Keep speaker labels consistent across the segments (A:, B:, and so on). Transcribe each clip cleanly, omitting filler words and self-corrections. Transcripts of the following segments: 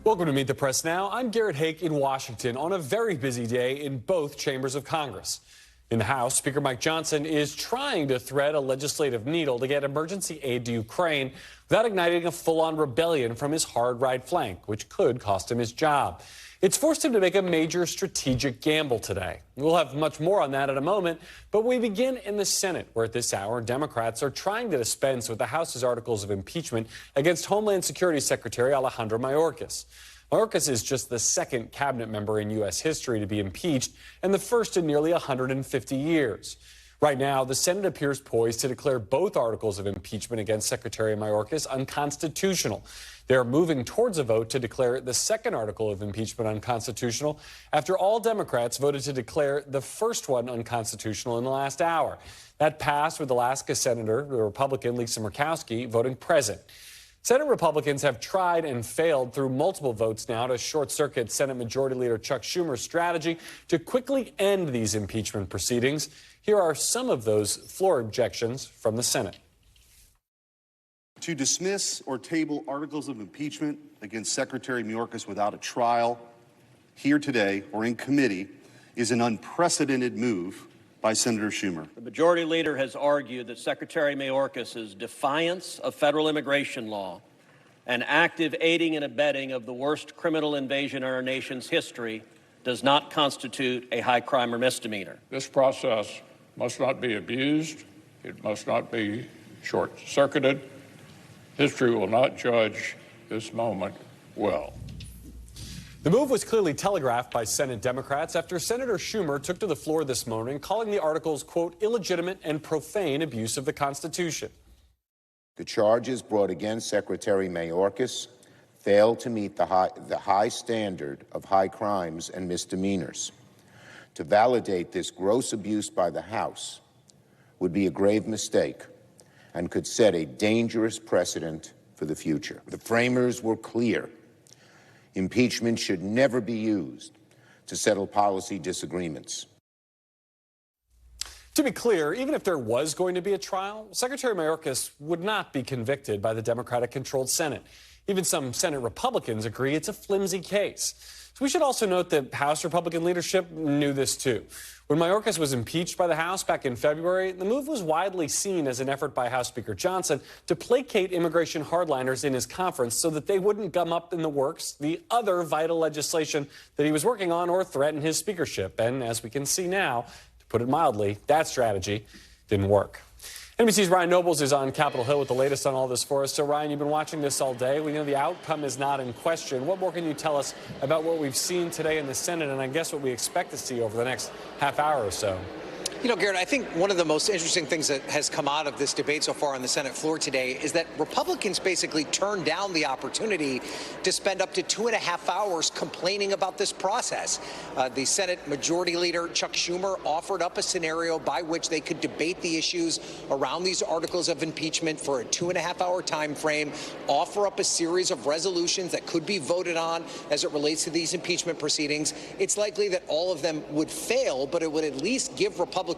A: Welcome to Meet the Press Now. I'm Garrett Hake in Washington on a very busy day in both chambers of Congress. In the House, Speaker Mike Johnson is trying to thread a legislative needle to get emergency aid to Ukraine without igniting a full-on rebellion from his hard right flank, which could cost him his job. It's forced him to make a major strategic gamble today. We'll have much more on that in a moment, but we begin in the Senate, where at this hour, Democrats are trying to dispense with the House's articles of impeachment against Homeland Security Secretary Alejandro Mayorkas. Mayorkas is just the second cabinet member in U.S. history to be impeached and the first in nearly 150 years. Right now, the Senate appears poised to declare both articles of impeachment against Secretary Mayorkas unconstitutional. They are moving towards a vote to declare the second article of impeachment unconstitutional after all Democrats voted to declare the first one unconstitutional in the last hour. That passed with Alaska Senator, the Republican Lisa Murkowski, voting present. Senate Republicans have tried and failed through multiple votes now to short-circuit Senate Majority Leader Chuck Schumer's strategy to quickly end these impeachment proceedings. Here are some of those floor objections from the Senate.
B: To dismiss or table articles of impeachment against Secretary Mayorkas without a trial here today or in committee is an unprecedented move by Senator Schumer.
C: The Majority Leader has argued that Secretary Mayorkas' defiance of federal immigration law and active aiding and abetting of the worst criminal invasion in our nation's history does not constitute a high crime or misdemeanor.
D: This process must not be abused. It must not be short-circuited. History will not judge this moment well.
A: The move was clearly telegraphed by Senate Democrats after Senator Schumer took to the floor this morning, calling the articles, quote, illegitimate and profane abuse of the Constitution.
E: The charges brought against Secretary Mayorkas fail to meet the high standard of high crimes and misdemeanors. To validate this gross abuse by the House would be a grave mistake and could set a dangerous precedent for the future. The framers were clear. Impeachment should never be used to settle policy disagreements.
A: To be clear, even if there was going to be a trial, Secretary Mayorkas would not be convicted by the Democratic-controlled Senate. Even some Senate Republicans agree it's a flimsy case. So we should also note that House Republican leadership knew this too. When Mayorkas was impeached by the House back in February, the move was widely seen as an effort by House Speaker Johnson to placate immigration hardliners in his conference so that they wouldn't gum up in the works the other vital legislation that he was working on or threaten his speakership. And as we can see now, to put it mildly, that strategy didn't work. NBC's Ryan Nobles is on Capitol Hill with the latest on all this for us. So, Ryan, you've been watching this all day. We know the outcome is not in question. What more can you tell us about what we've seen today in the Senate and I guess what we expect to see over the next half hour or so?
F: You know, Garrett, I think one of the most interesting things that has come out of this debate so far on the Senate floor today is that Republicans basically turned down the opportunity to spend up to 2.5 hours complaining about this process. The Senate Majority Leader, Chuck Schumer, offered up a scenario by which they could debate the issues around these articles of impeachment for a 2.5-hour time frame, offer up a series of resolutions that could be voted on as it relates to these impeachment proceedings. It's likely that all of them would fail, but it would at least give Republicans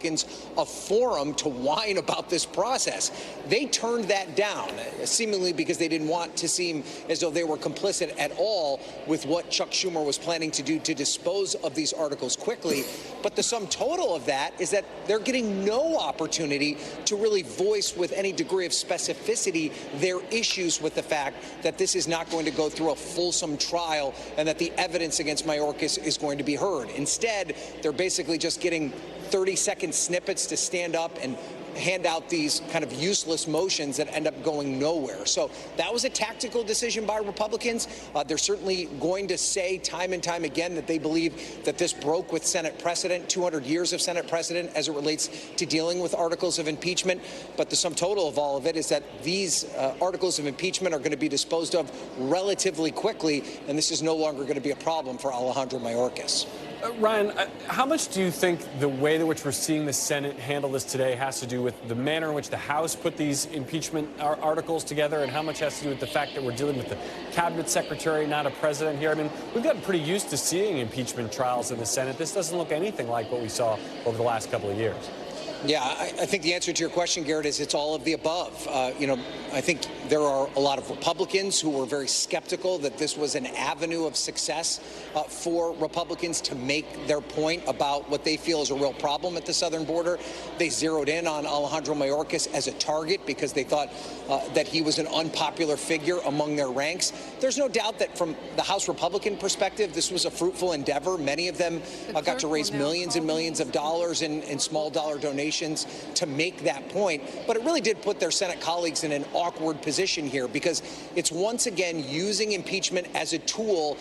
F: a forum to whine about this process. They turned that down, seemingly because they didn't want to seem as though they were complicit at all with what Chuck Schumer was planning to do to dispose of these articles quickly. But the sum total of that is that they're getting no opportunity to really voice with any degree of specificity their issues with the fact that this is not going to go through a fulsome trial and that the evidence against Mayorkas is going to be heard. Instead, they're basically just getting 30-second snippets to stand up and hand out these kind of useless motions that end up going nowhere. So that was a tactical decision by Republicans. They're certainly going to say time and time again that they believe that this broke with Senate precedent, 200 years of Senate precedent as it relates to dealing with articles of impeachment. But the sum total of all of it is that these articles of impeachment are going to be disposed of relatively quickly, and this is no longer going to be a problem for Alejandro Mayorkas.
A: Ryan, how much do you think the way in which we're seeing the Senate handle this today has to do with the manner in which the House put these impeachment articles together, and how much has to do with the fact that we're dealing with the cabinet secretary, not a president here? I mean, we've gotten pretty used to seeing impeachment trials in the Senate. This doesn't look anything like what we saw over the last couple of years.
F: Yeah, I think the answer to your question, Garrett, is it's all of the above. I think there are a lot of Republicans who were very skeptical that this was an avenue of success for Republicans to make their point about what they feel is a real problem at the southern border. They zeroed in on Alejandro Mayorkas as a target because they thought that he was an unpopular figure among their ranks. There's no doubt that from the House Republican perspective, this was a fruitful endeavor. Many of them got to raise millions and millions of dollars in small dollar donations to make that point. But it really did put their Senate colleagues in an awkward position here because it's once again using impeachment as a tool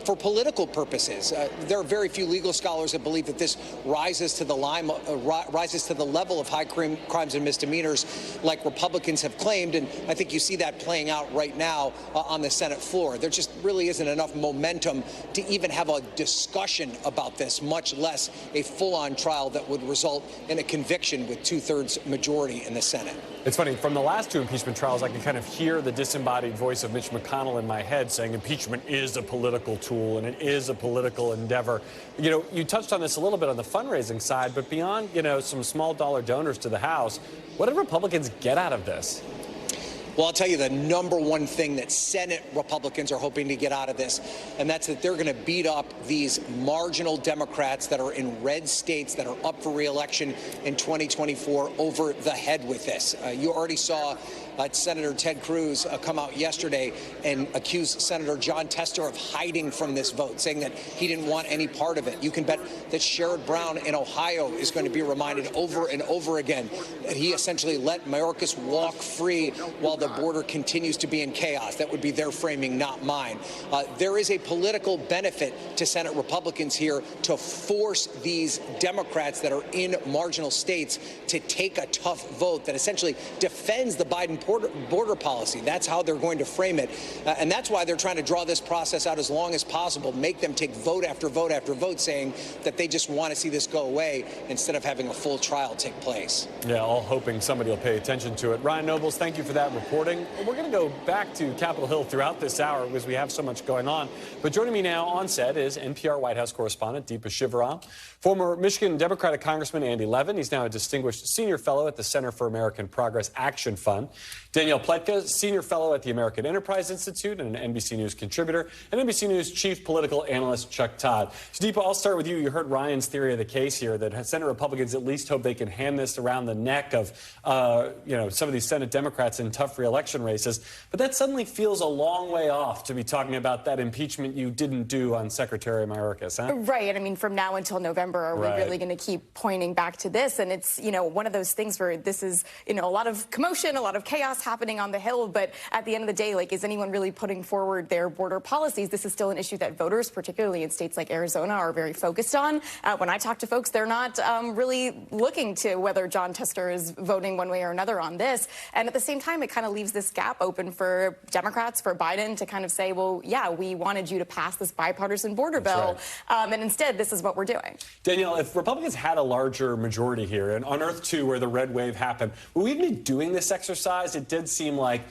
F: for political purposes. There are very few legal scholars that believe that this rises to the level of high crimes and misdemeanors like Republicans have claimed. And I think you see that playing out right now on the Senate floor. There just really isn't enough momentum to even have a discussion about this, much less a full-on trial that would result in a conviction with two-thirds majority in the Senate.
A: It's funny, from the last two impeachment trials, I can kind of hear the disembodied voice of Mitch McConnell in my head saying impeachment is a political tool and it is a political endeavor. You know, you touched on this a little bit on the fundraising side, but beyond, some small dollar donors to the House, what did Republicans get out of this?
F: Well, I'll tell you the number one thing that Senate Republicans are hoping to get out of this, and that's that they're going to beat up these marginal Democrats that are in red states that are up for re-election in 2024 over the head with this. You already saw Senator Ted Cruz come out yesterday and accuse Senator John Tester of hiding from this vote, saying that he didn't want any part of it. You can bet that Sherrod Brown in Ohio is going to be reminded over and over again that he essentially let Mayorkas walk free while the border continues to be in chaos. That would be their framing, not mine. There is a political benefit to Senate Republicans here to force these Democrats that are in marginal states to take a tough vote that essentially defends the Biden border policy. That's how they're going to frame it. And that's why they're trying to draw this process out as long as possible, make them take vote after vote after vote saying that they just want to see this go away instead of having a full trial take place.
A: Yeah, all hoping somebody will pay attention to it. Ryan Nobles, thank you for that reporting. We're going to go back to Capitol Hill throughout this hour because we have so much going on. But joining me now on set is NPR White House correspondent Deepa Shivaram, former Michigan Democratic Congressman Andy Levin. He's now a distinguished senior fellow at the Center for American Progress Action Fund. Danielle Pletka, senior fellow at the American Enterprise Institute and an NBC News contributor, and NBC News chief political analyst Chuck Todd. So, Deepa, I'll start with you. You heard Ryan's theory of the case here, that Senate Republicans at least hope they can hand this around the neck of, some of these Senate Democrats in tough re-election races. But that suddenly feels a long way off to be talking about that impeachment you didn't do on Secretary Mayorkas, huh?
G: Right. I mean, from now until November, are we really going to keep pointing back to this? And it's, one of those things where this is, a lot of commotion, a lot of chaos happening on the Hill. But at the end of the day, is anyone really putting forward their border policies? This is still an issue that voters, particularly in states like Arizona, are very focused on. When I talk to folks, they're not really looking to whether John Tester is voting one way or another on this. And at the same time, it kind of leaves this gap open for Democrats, for Biden to kind of say, well, yeah, we wanted you to pass this bipartisan border bill. Right. And instead, this is what we're doing.
A: Danielle, if Republicans had a larger majority here and on Earth 2 where the red wave happened, would we be doing this exercise? It did seem like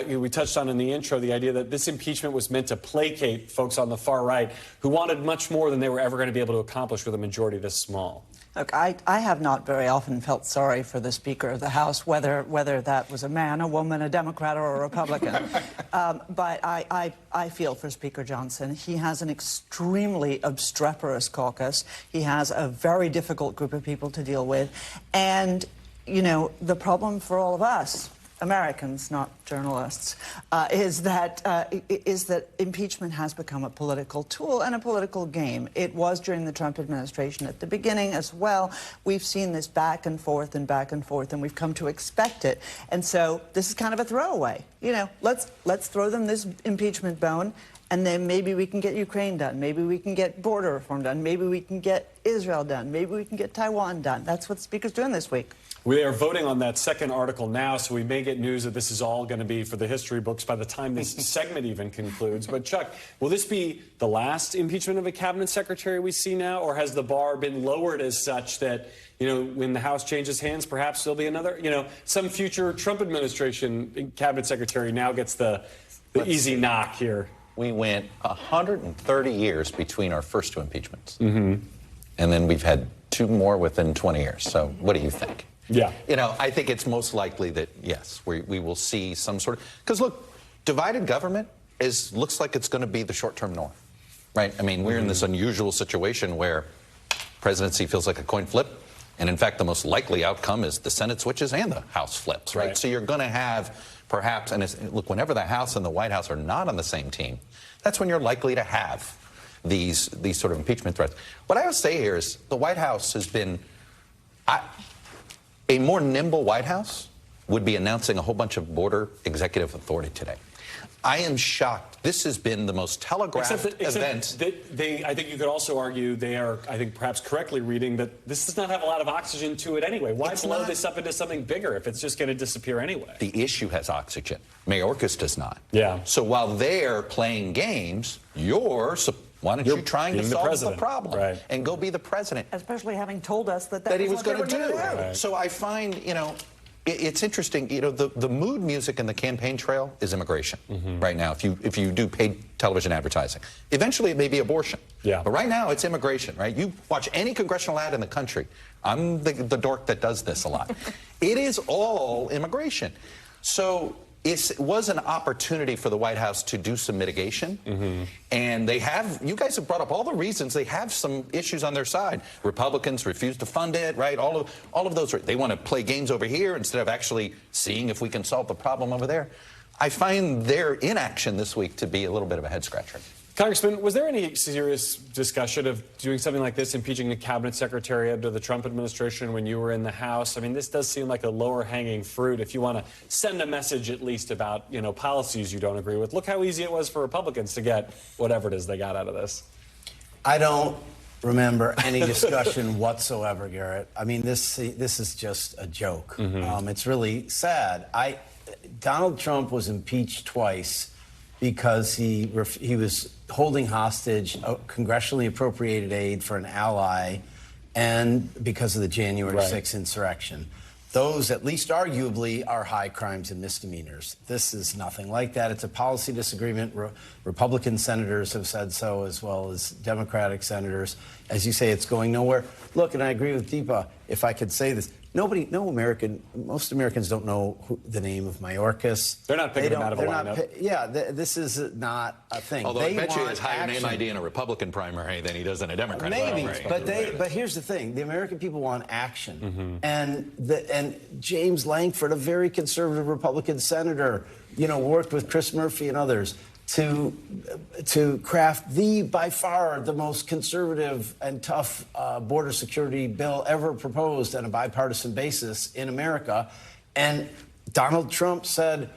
A: we touched on in the intro the idea that this impeachment was meant to placate folks on the far right who wanted much more than they were ever going to be able to accomplish with a majority this small.
H: Look, I have not very often felt sorry for the Speaker of the House, whether that was a man, a woman, a Democrat, or a Republican. But I feel for Speaker Johnson. He has an extremely obstreperous caucus. He has a very difficult group of people to deal with. And, the problem for all of us, Americans, not journalists, is that impeachment has become a political tool and a political game. It was during the Trump administration at the beginning as well. We've seen this back and forth, and we've come to expect it. And so this is kind of a throwaway. Let's throw them this impeachment bone, and then maybe we can get Ukraine done. Maybe we can get border reform done. Maybe we can get Israel done. Maybe we can get Taiwan done. That's what the Speaker's doing this week.
A: We are voting on that second article now, so we may get news that this is all going to be for the history books by the time this segment even concludes. But, Chuck, will this be the last impeachment of a cabinet secretary we see now, or has the bar been lowered as such that, when the House changes hands, perhaps there'll be another, some future Trump administration cabinet secretary now gets the easy knock here?
I: We went 130 years between our first two impeachments. Mm-hmm. And then we've had 2 more within 20 years. So what do you think?
A: Yeah.
I: You know, I think it's most likely that, yes, we will see some sort of... Because, look, divided government looks like it's going to be the short-term norm, right? I mean, we're in this unusual situation where presidency feels like a coin flip, and, in fact, the most likely outcome is the Senate switches and the House flips, right? So you're going to have, perhaps, and look, whenever the House and the White House are not on the same team, that's when you're likely to have these sort of impeachment threats. What I would say here is the White House has been... A more nimble White House would be announcing a whole bunch of border executive authority today. I am shocked. This has been the most telegraphed event.
A: I think you could also argue they are, I think, perhaps correctly reading that this does not have a lot of oxygen to it anyway. Why blow this up into something bigger if it's just going to disappear anyway?
I: The issue has oxygen. Mayorkas does not.
A: Yeah.
I: So while they're playing games, why don't you try to solve the problem and go be the president?
H: Especially having told us that
I: he was going to do.
H: Right.
I: So I find, you know, it's interesting. You know, the mood music in the campaign trail is immigration right now. If you do paid television advertising, eventually it may be abortion.
A: Yeah.
I: But right now it's immigration. Right. You watch any congressional ad in the country. I'm the dork that does this a lot. It is all immigration. So it was an opportunity for the White House to do some mitigation, and you guys have brought up all the reasons. They have some issues on their side. Republicans refuse to fund it, right? All of those. They want to play games over here instead of actually seeing if we can solve the problem over there. I find their inaction this week to be a little bit of a head scratcher.
A: Congressman, was there any serious discussion of doing something like this, impeaching a cabinet secretary under the Trump administration when you were in the House? I mean, this does seem like a lower-hanging fruit if you want to send a message at least about, you know, policies you don't agree with. Look how easy it was for Republicans to get whatever it is they got out of this.
J: I don't remember any discussion whatsoever, Garrett. I mean, this is just a joke. It's really sad. Donald Trump was impeached twice because he was holding hostage congressionally appropriated aid for an ally, and because of the January 6th insurrection. Those, at least arguably, are high crimes and misdemeanors. This is nothing like that. It's a policy disagreement. Republican senators have said so, as well as Democratic senators. As you say, it's going nowhere. Look, and I agree with Deepa, if I could say this, most Americans don't know the name of Mayorkas.
A: They're not picking him out of a lineup.
J: This is not a thing.
I: Although I bet you he has higher name ID in a Republican primary than he does in a Democratic primary.
J: But here's the thing: the American people want action, and James Lankford, a very conservative Republican senator, worked with Chris Murphy and others to craft by far the most conservative and tough border security bill ever proposed on a bipartisan basis in America. And Donald Trump said,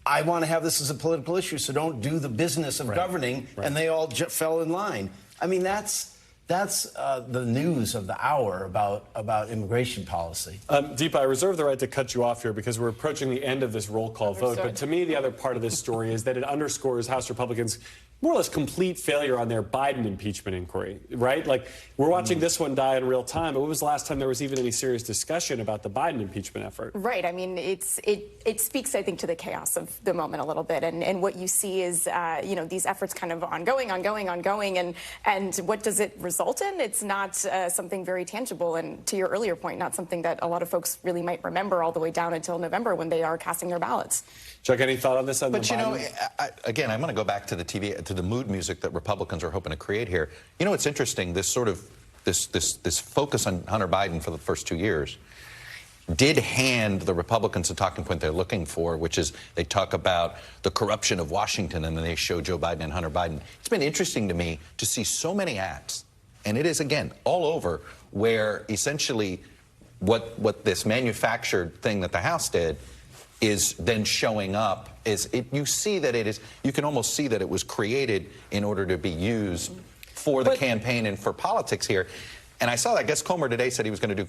J: I want to have this as a political issue, so don't do the business of governing. And they all fell in line. I mean, that's the news of the hour about immigration policy.
A: Deepa, I reserve the right to cut you off here because we're approaching the end of this roll call vote. But to me, the other part of this story is that it underscores House Republicans' more or less complete failure on their Biden impeachment inquiry, right? Like, we're watching this one die in real time, but when was the last time there was even any serious discussion about the Biden impeachment effort? Right.
G: I mean, it speaks, I think, to the chaos of the moment a little bit. And what you see is, these efforts kind of ongoing. And what does it result in? It's not something very tangible. And to your earlier point, not something that a lot of folks really might remember all the way down until November when they are casting their ballots.
A: Chuck, any thought on this?
I: But, again, I'm going to go back to the mood music that Republicans are hoping to create here. You know, it's interesting, this focus on Hunter Biden for the first 2 years did hand the Republicans a talking point they're looking for, which is they talk about the corruption of Washington, and then they show Joe Biden and Hunter Biden. It's been interesting to me to see so many ads, and it is, again, all over, where essentially what this manufactured thing that the House did is then showing up. You can almost see that it was created in order to be used for the campaign and for politics here. And I saw that, I guess Comer today said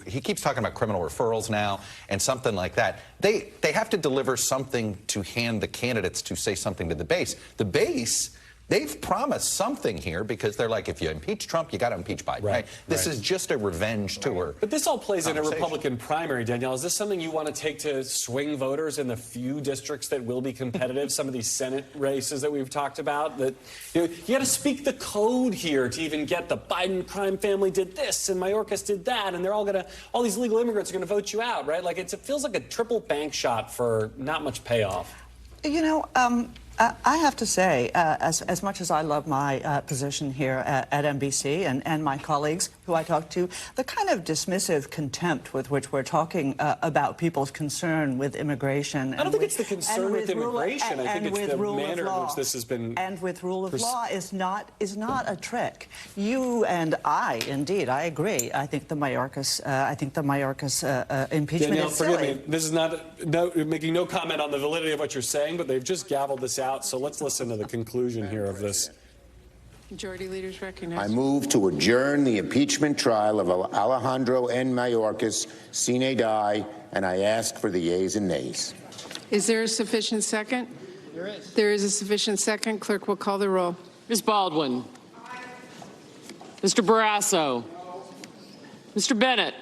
I: he keeps talking about criminal referrals now and something like that. They have to deliver something to hand the candidates to say something to the base. The base They've promised something here because they're like, if you impeach Trump, you got to impeach Biden. Right. This is just a revenge tour.
A: But this all plays in a Republican primary, Danielle. Is this something you want to take to swing voters in the few districts that will be competitive? Some of these Senate races that we've talked about. That you got to speak the code here to even get the Biden crime family did this and Mayorkas did that, and they're all these legal immigrants are going to vote you out, right? Like it feels like a triple bank shot for not much payoff.
H: You know, I have to say, as much as I love my position here at NBC and my colleagues who I talk to, the kind of dismissive contempt with which we're talking about people's concern with immigration.
A: I don't think it's the concern with immigration. I think it's the manner in which this has been.
H: And with rule of law is not a trick. You and I, indeed, I agree. I think the Mayorkas, impeachment
A: Danielle,
H: is silly.
A: forgive me. This is making no comment on the validity of what you're saying, but they've just gavelled this out. So let's listen to the conclusion here of this.
K: Majority leaders recognized.
E: I move to adjourn the impeachment trial of Alejandro N. Mayorkas, sine die, and I ask for the yeas and nays.
K: Is there a sufficient second?
L: There is.
K: There is a sufficient second. Clerk will call the roll.
L: Ms. Baldwin. Mr. Barrasso. Mr. Bennett.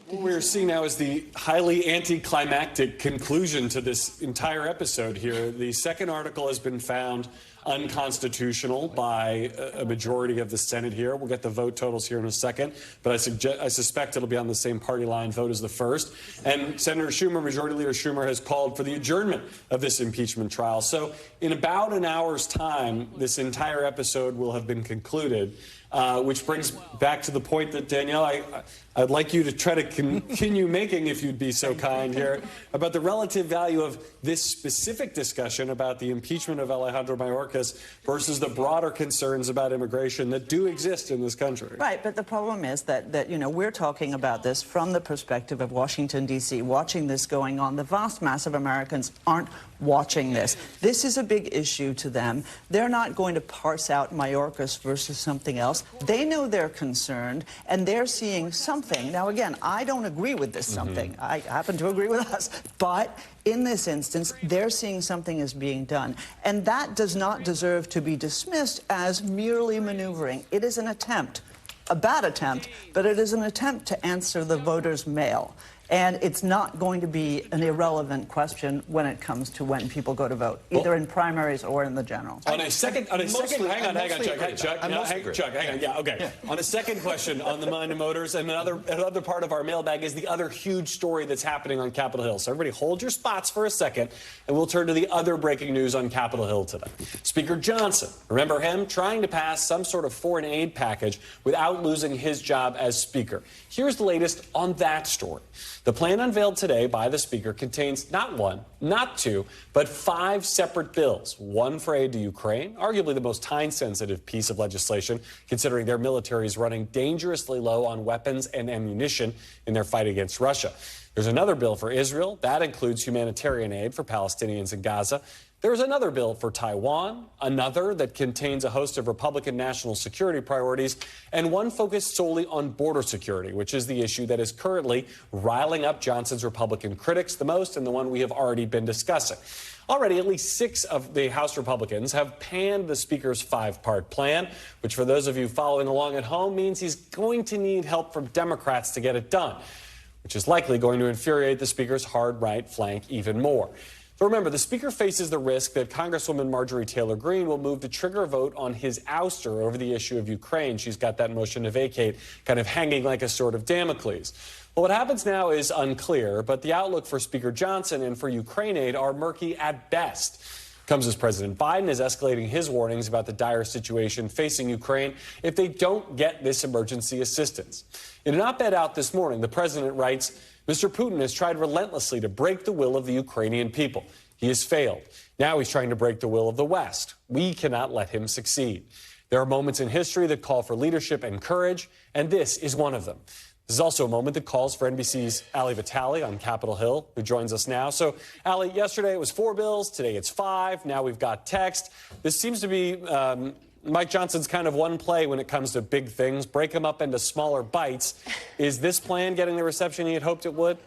A: What we're seeing now is the highly anticlimactic conclusion to this entire episode here. The second article has been found unconstitutional by a majority of the Senate here. We'll get the vote totals here in a second, but I suspect it'll be on the same party line vote as the first. And Senator Schumer, Majority Leader Schumer, has called for the adjournment of this impeachment trial. So in about an hour's time, this entire episode will have been concluded, which brings back to the point that, Danielle, I'd like you to try to continue making, if you'd be so kind here, about the relative value of this specific discussion about the impeachment of Alejandro Mayorkas versus the broader concerns about immigration that do exist in this country.
H: Right, but the problem is that you know, we're talking about this from the perspective of Washington, D.C., watching this going on. The vast mass of Americans aren't watching this. This is a big issue to them. They're not going to parse out Mayorkas versus something else. They know they're concerned, and they're seeing something. Now, again, I don't agree with this something. I happen to agree with us. But in this instance, they're seeing something is being done. And that does not deserve to be dismissed as merely maneuvering. It is an attempt, a bad attempt, but it is an attempt to answer the voters' mail. And it's not going to be an irrelevant question when it comes to when people go to vote, either in primaries or in the general.
A: Hang on, Chuck. Yeah, okay. Yeah. On a second question on the mind of voters, and another part of our mailbag is the other huge story that's happening on Capitol Hill. So everybody hold your spots for a second, and we'll turn to the other breaking news on Capitol Hill today. Speaker Johnson, remember him, trying to pass some sort of foreign aid package without losing his job as Speaker. Here's the latest on that story. The plan unveiled today by the Speaker contains not one, not two, but 5 separate bills. One for aid to Ukraine, arguably the most time-sensitive piece of legislation, considering their military is running dangerously low on weapons and ammunition in their fight against Russia. There's another bill for Israel. That includes humanitarian aid for Palestinians in Gaza. There's another bill for Taiwan, another that contains a host of Republican national security priorities, and one focused solely on border security, which is the issue that is currently riling up Johnson's Republican critics the most and the one we have already been discussing. Already, at least 6 of the House Republicans have panned the Speaker's 5-part plan, which for those of you following along at home means he's going to need help from Democrats to get it done, which is likely going to infuriate the Speaker's hard right flank even more. So remember, the Speaker faces the risk that Congresswoman Marjorie Taylor Greene will move to trigger a vote on his ouster over the issue of Ukraine. She's got that motion to vacate kind of hanging like a sword of Damocles. Well, what happens now is unclear, but the outlook for Speaker Johnson and for Ukraine aid are murky at best. Comes as President Biden is escalating his warnings about the dire situation facing Ukraine if they don't get this emergency assistance. In an op-ed out this morning, the president writes, Mr. Putin has tried relentlessly to break the will of the Ukrainian people. He has failed. Now he's trying to break the will of the West. We cannot let him succeed. There are moments in history that call for leadership and courage, and this is one of them. This is also a moment that calls for NBC's Ali Vitale on Capitol Hill, who joins us now. So, Ali, yesterday it was 4 bills. Today it's 5. Now we've got text. This seems to be Mike Johnson's kind of one play when it comes to big things. Break them up into smaller bites. Is this plan getting the reception he had hoped it would?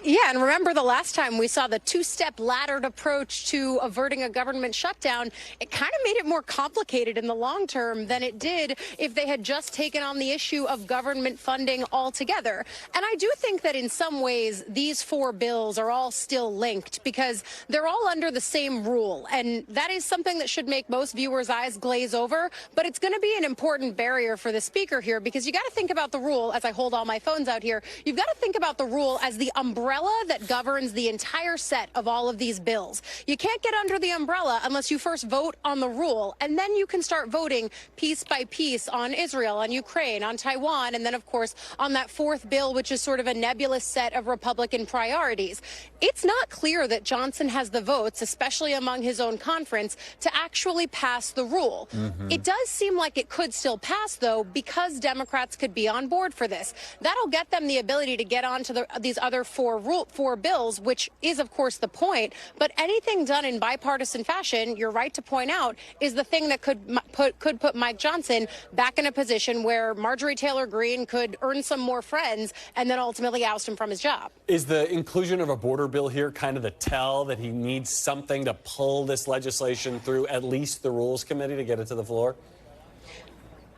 M: Yeah, and remember the last time we saw the two-step laddered approach to averting a government shutdown, it kind of made it more complicated in the long term than it did if they had just taken on the issue of government funding altogether. And I do think that in some ways these four bills are all still linked because they're all under the same rule. And that is something that should make most viewers' eyes glaze over. But it's going to be an important barrier for the speaker here because you got to think about the rule, as I hold all my phones out here, you've got to think about the rule as the umbrella that governs the entire set of all of these bills. You can't get under the umbrella unless you first vote on the rule, and then you can start voting piece by piece on Israel, on Ukraine, on Taiwan, and then, of course, on that fourth bill, which is sort of a nebulous set of Republican priorities. It's not clear that Johnson has the votes, especially among his own conference, to actually pass the rule. It does seem like it could still pass, though, because Democrats could be on board for this. That'll get them the ability to get on to these other four bills, which is, of course, the point. But anything done in bipartisan fashion, you're right to point out, is the thing that could put Mike Johnson back in a position where Marjorie Taylor Greene could earn some more friends and then ultimately oust him from his job.
A: Is the inclusion of a border bill here kind of the tell that he needs something to pull this legislation through at least the Rules Committee to get it to the floor?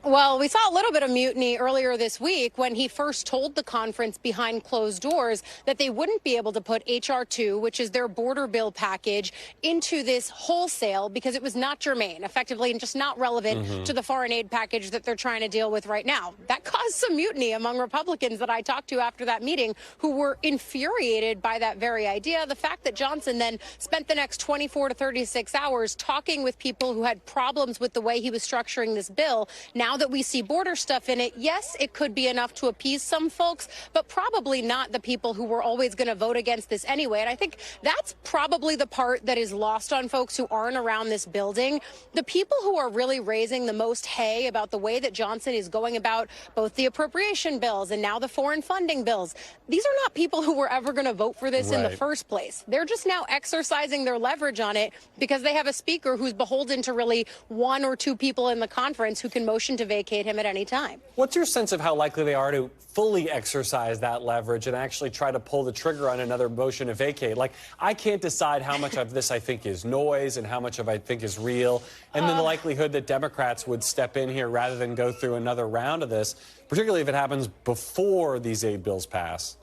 M: Well, we saw a little bit of mutiny earlier this week when he first told the conference behind closed doors that they wouldn't be able to put H.R. 2, which is their border bill package, into this wholesale because it was not germane, effectively, and just not relevant to the foreign aid package that they're trying to deal with right now. That caused some mutiny among Republicans that I talked to after that meeting who were infuriated by that very idea. The fact that Johnson then spent the next 24 to 36 hours talking with people who had problems with the way he was structuring this bill. Now that we see border stuff in it, yes, it could be enough to appease some folks, but probably not the people who were always going to vote against this anyway. And I think that's probably the part that is lost on folks who aren't around this building. The people who are really raising the most hay about the way that Johnson is going about both the appropriation bills and now the foreign funding bills, these are not people who were ever going to vote for this in the first place. They're just now exercising their leverage on it because they have a speaker who's beholden to really one or two people in the conference who can motion to vacate him at any time.
A: What's your sense of how likely they are to fully exercise that leverage and actually try to pull the trigger on another motion to vacate? Like, I can't decide how much of this I think is noise and how much of I think is real, and then the likelihood that Democrats would step in here rather than go through another round of this, particularly if it happens before these aid bills pass.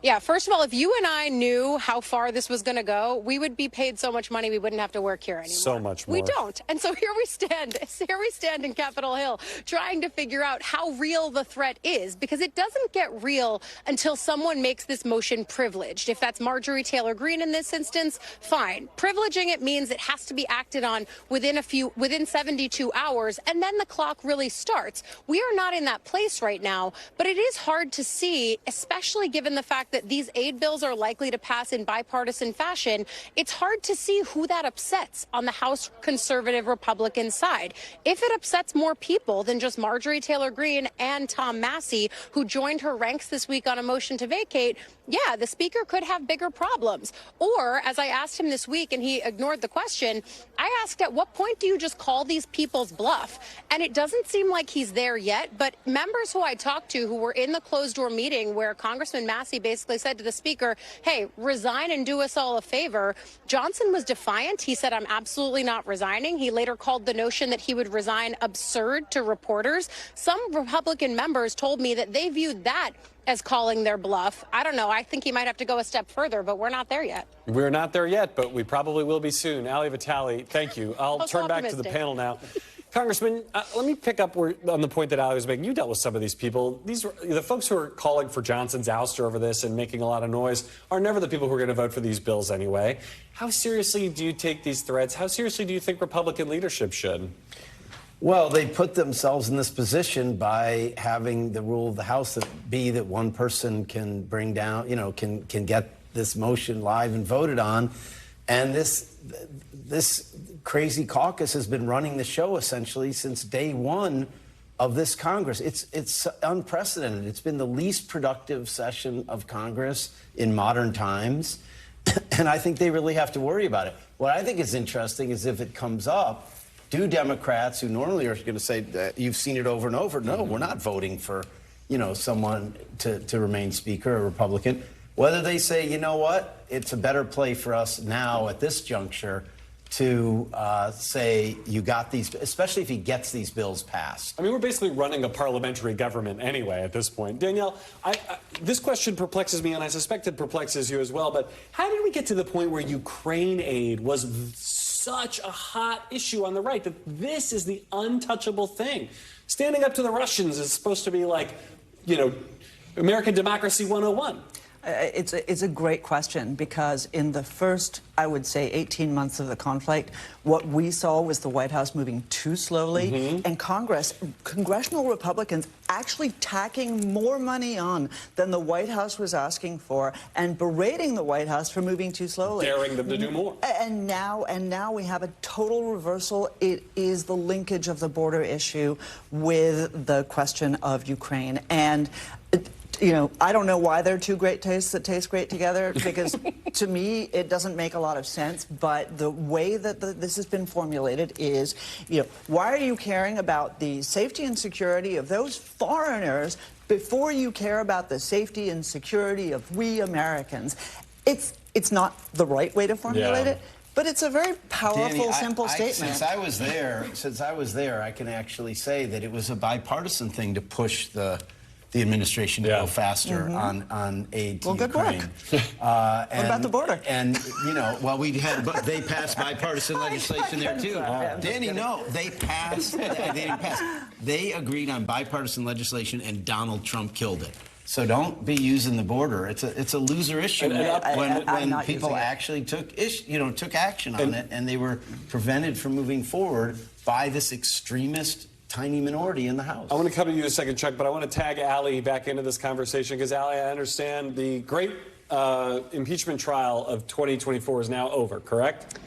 M: Yeah, first of all, if you and I knew how far this was going to go, we would be paid so much money we wouldn't have to work here anymore.
A: So much more.
M: We don't. And so here we stand in Capitol Hill trying to figure out how real the threat is, because it doesn't get real until someone makes this motion privileged. If that's Marjorie Taylor Greene in this instance, fine. Privileging it means it has to be acted on within 72 hours, and then the clock really starts. We are not in that place right now, but it is hard to see, especially given the fact that these aid bills are likely to pass in bipartisan fashion. It's hard to see who that upsets on the House conservative Republican side. If it upsets more people than just Marjorie Taylor Greene and Tom Massey, who joined her ranks this week on a motion to vacate, yeah, the speaker could have bigger problems. Or, as I asked him this week and he ignored the question, I asked, at what point do you just call these people's bluff? And it doesn't seem like he's there yet, but members who I talked to who were in the closed door meeting where Congressman Massey basically said to the speaker, hey, resign and do us all a favor, Johnson was defiant. He said, I'm absolutely not resigning. He later called the notion that he would resign absurd to reporters. Some Republican members told me that they viewed that as calling their bluff. I don't know. I think he might have to go a step further, but we're not there yet.
A: We're not there yet, but we probably will be soon. Ali Vitale, thank you. I'll turn back to the panel now. Congressman, let me pick up on the point that Ali was making. You dealt with some of these people. The folks who are calling for Johnson's ouster over this and making a lot of noise are never the people who are going to vote for these bills anyway. How seriously do you take these threats? How seriously do you think Republican leadership should?
J: Well, they put themselves in this position by having the rule of the House be that one person can bring down, can get this motion live and voted on. And this crazy caucus has been running the show essentially since day one of this Congress. It's unprecedented. It's been the least productive session of Congress in modern times. And I think they really have to worry about it. What I think is interesting is if it comes up, do Democrats who normally are going to say that you've seen it over and over, no, we're not voting for, someone to remain speaker, a Republican. Whether they say, you know what, it's a better play for us now at this juncture to say you got these, especially if he gets these bills passed.
A: I mean, we're basically running a parliamentary government anyway at this point. Danielle, this question perplexes me, and I suspect it perplexes you as well, but how did we get to the point where Ukraine aid was such a hot issue on the right, that this is the untouchable thing? Standing up to the Russians is supposed to be like, you know, American democracy 101.
H: It's a great question, because in the first, I would say, 18 months of the conflict, what we saw was the White House moving too slowly, and congressional Republicans actually tacking more money on than the White House was asking for, and berating the White House for moving too slowly.
A: Daring them to do more.
H: And now we have a total reversal. It is the linkage of the border issue with the question of Ukraine. And you know, I don't know why they're two great tastes that taste great together, because to me, it doesn't make a lot of sense. But the way that this has been formulated is, you know, why are you caring about the safety and security of those foreigners before you care about the safety and security of we Americans? It's not the right way to formulate it. But it's a very powerful,
J: Danny,
H: simple statement.
J: Since I was there, I can actually say that it was a bipartisan thing to push the administration to go faster on aid to Ukraine.
H: Good work. What about the border?
J: And, you know, well, they passed bipartisan legislation there, too. Danny, no, they passed. They didn't pass. They agreed on bipartisan legislation, and Donald Trump killed it. So don't be using the border. It's a loser issue when people actually took action on it, and they were prevented from moving forward by this extremist tiny minority in the House.
A: I want to come to you in a second, Chuck, but I want to tag Allie back into this conversation, because, Allie, I understand the great impeachment trial of 2024 is now over, correct?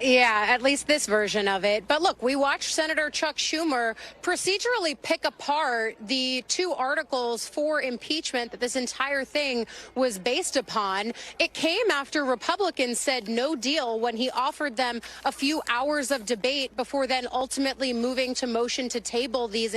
M: Yeah, at least this version of it. But look, we watched Senator Chuck Schumer procedurally pick apart the two articles for impeachment that this entire thing was based upon. It came after Republicans said no deal when he offered them a few hours of debate before then ultimately moving to motion to table these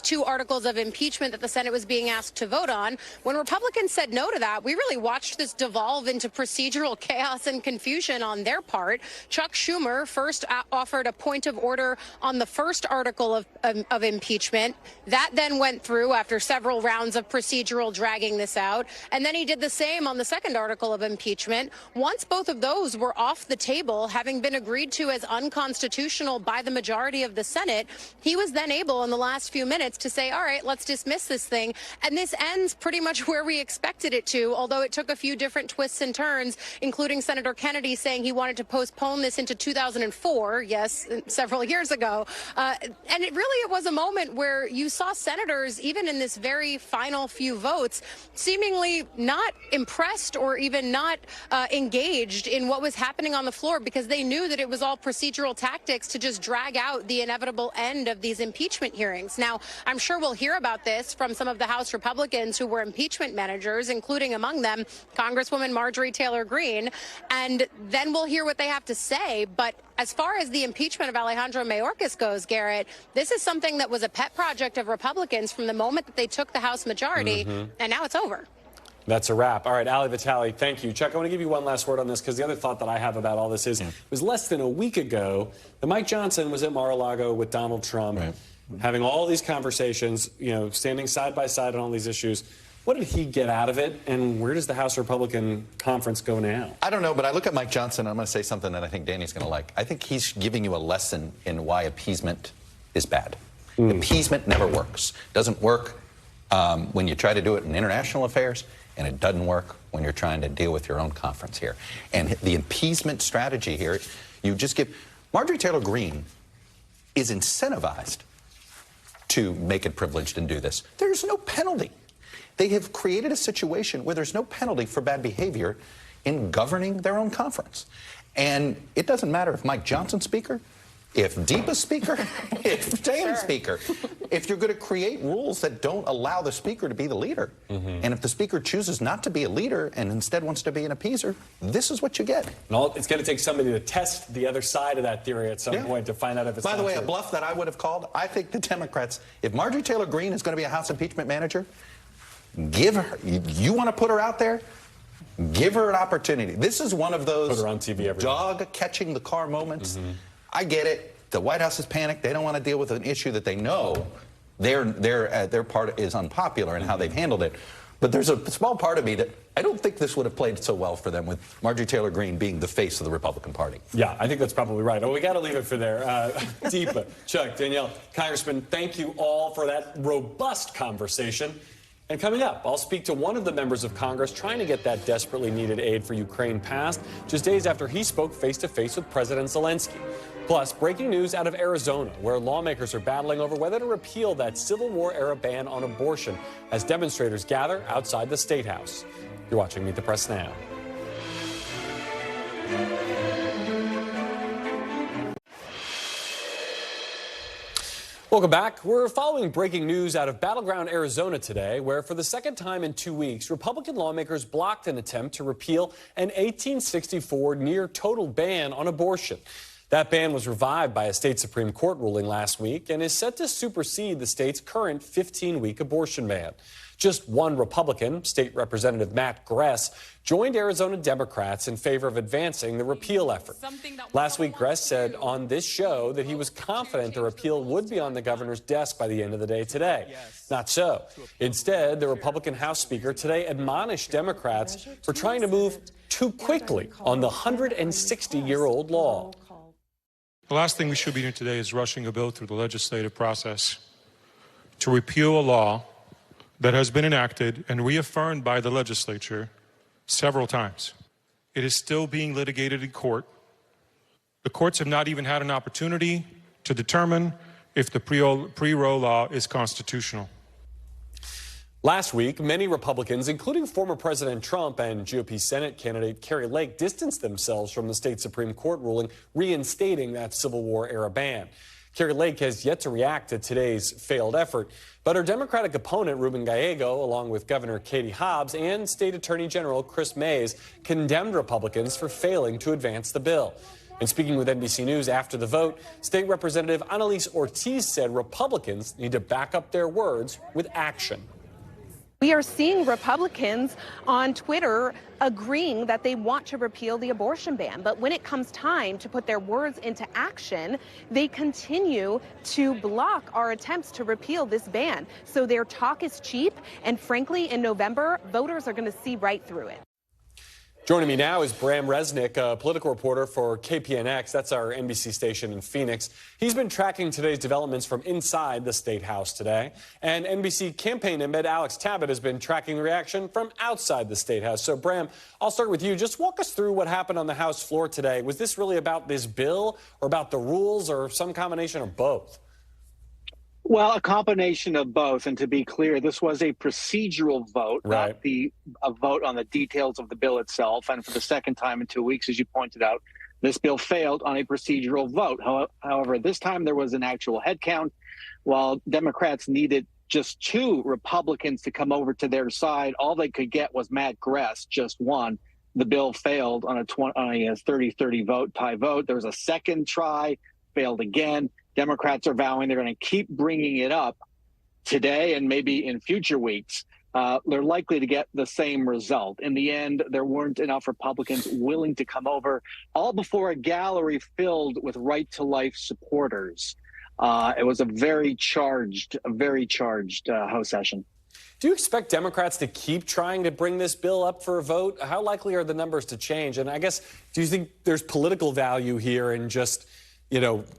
M: two articles of impeachment that the Senate was being asked to vote on. When Republicans said no to that, we really watched this devolve into procedural chaos and confusion on their part. Chuck Schumer first offered a point of order on the first article of impeachment. That then went through after several rounds of procedural dragging this out. And then he did the same on the second article of impeachment. Once both of those were off the table, having been agreed to as unconstitutional by the majority of the Senate, he was then able in the last few minutes to say, all right, let's dismiss this thing. And this ends pretty much where we expected it to, although it took a few different twists and turns, including Senator Kennedy saying he wanted to postpone this into 2004, yes, several years ago. And it was a moment where you saw senators, even in this very final few votes, seemingly not impressed or even not engaged in what was happening on the floor, because they knew that it was all procedural tactics to just drag out the inevitable end of these impeachment hearings. Now, I'm sure we'll hear about this from some of the House Republicans who were impeachment managers, including among them Congresswoman Marjorie Taylor Greene, and then we'll hear what they have to say. But as far as the impeachment of Alejandro Mayorkas goes, Garrett, this is something that was a pet project of Republicans from the moment that they took the House majority, and now it's over.
A: That's a wrap. All right, Ali Vitale, thank you. Chuck, I want to give you one last word on this, because the other thought that I have about all this is, it was less than a week ago that Mike Johnson was at Mar-a-Lago with Donald Trump, having all these conversations, you know, standing side by side on all these issues. What did he get out of it, and where does the House Republican conference go now?
I: I don't know, but I look at Mike Johnson, and I'm going to say something that I think Danny's going to like. I think he's giving you a lesson in why appeasement is bad. Appeasement never works. Doesn't work when you try to do it in international affairs, and it doesn't work when you're trying to deal with your own conference here. And the appeasement strategy here, you just give... Marjorie Taylor Greene is incentivized to make it privileged and do this. There's no penalty. They have created a situation where there's no penalty for bad behavior in governing their own conference. And it doesn't matter if Mike Johnson's speaker, if Deepa's speaker, if Dane's speaker. If you're going to create rules that don't allow the speaker to be the leader, and if the speaker chooses not to be a leader and instead wants to be an appeaser, this is what you get.
A: And it's going to take somebody to test the other side of that theory at some point to find out if it's
I: By the way,
A: true.
I: a bluff that I would have called, I think the Democrats, if Marjorie Taylor Greene is going to be a House impeachment manager, Give her, you want to put her out there? Give her an opportunity. This is one of those
A: put her on TV every
I: dog catching the car moments. I get it. The White House is panicked. They don't want to deal with an issue that they know their part is unpopular in how they've handled it. But there's a small part of me that I don't think this would have played so well for them with Marjorie Taylor Greene being the face of the Republican Party.
A: Yeah, I think that's probably right. Oh, we got to leave it for there. Deepa, Chuck, Danielle, Congressman, thank you all for that robust conversation. And coming up, I'll speak to one of the members of Congress trying to get that desperately needed aid for Ukraine passed, just days after he spoke face-to-face with President Zelensky. Plus, breaking news out of Arizona, where lawmakers are battling over whether to repeal that Civil War-era ban on abortion as demonstrators gather outside the State House. You're watching Meet the Press Now. Welcome back. We're following breaking news out of battleground Arizona today, where for the second time in 2 weeks, Republican lawmakers blocked an attempt to repeal an 1864 near-total ban on abortion. That ban was revived by a state Supreme Court ruling last week and is set to supersede the state's current 15-week abortion ban. Just one Republican, State Representative Matt Gress, joined Arizona Democrats in favor of advancing the repeal effort. Last week, Gress said on this show that he was confident the repeal would be on the governor's desk by the end of the day today. Not so. Instead, the Republican House Speaker today admonished Democrats for trying to move too quickly on the 160-year-old law.
N: The last thing we should be doing today is rushing a bill through the legislative process to repeal a law that has been enacted and reaffirmed by the legislature several times. It is still being litigated in court. The courts have not even had an opportunity to determine if the pre-Roe law is constitutional.
A: Last week, many Republicans, including former President Trump and GOP Senate candidate Kari Lake, distanced themselves from the state Supreme Court ruling reinstating that Civil War-era ban. Kari Lake has yet to react to today's failed effort, but her Democratic opponent, Ruben Gallego, along with Governor Katie Hobbs and State Attorney General Chris Mays, condemned Republicans for failing to advance the bill. And speaking with NBC News after the vote, State Representative Annalise Ortiz said Republicans need to back up their words with action.
O: We are seeing Republicans on Twitter agreeing that they want to repeal the abortion ban. But when it comes time to put their words into action, they continue to block our attempts to repeal this ban. So their talk is cheap. And frankly, in November, voters are going to see right through it.
A: Joining me now is Bram Resnick, a political reporter for KPNX. That's our NBC station in Phoenix. He's been tracking today's developments from inside the State House today. And NBC campaign embed Alex Tabbitt has been tracking the reaction from outside the State House. So, Bram, I'll start with you. Just walk us through what happened on the House floor today. Was this really about this bill or about the rules or some combination of both?
P: Well, a combination of both. And to be clear, this was a procedural vote,
A: right,
P: not a vote on the details of the bill itself. And for the second time in 2 weeks, as you pointed out, this bill failed on a procedural vote. However, this time there was an actual head count. While Democrats needed just 2 Republicans to come over to their side, all they could get was Matt Gress, just one. The bill failed on a 30-30 vote, tie vote. There was a second try, failed again. Democrats are vowing they're going to keep bringing it up today and maybe in future weeks. They're likely to get the same result. In the end, there weren't enough Republicans willing to come over, all before a gallery filled with right-to-life supporters. It was a very charged House session.
A: Do you expect Democrats to keep trying to bring this bill up for a vote? How likely are the numbers to change? And I guess, do you think there's political value here in just,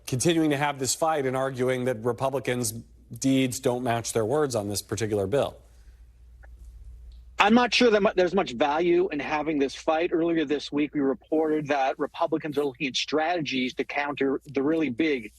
A: continuing to have this fight and arguing that Republicans' deeds don't match their words on this particular bill?
P: I'm not sure that there's much value in having this fight. Earlier this week, we reported that Republicans are looking at strategies to counter the really big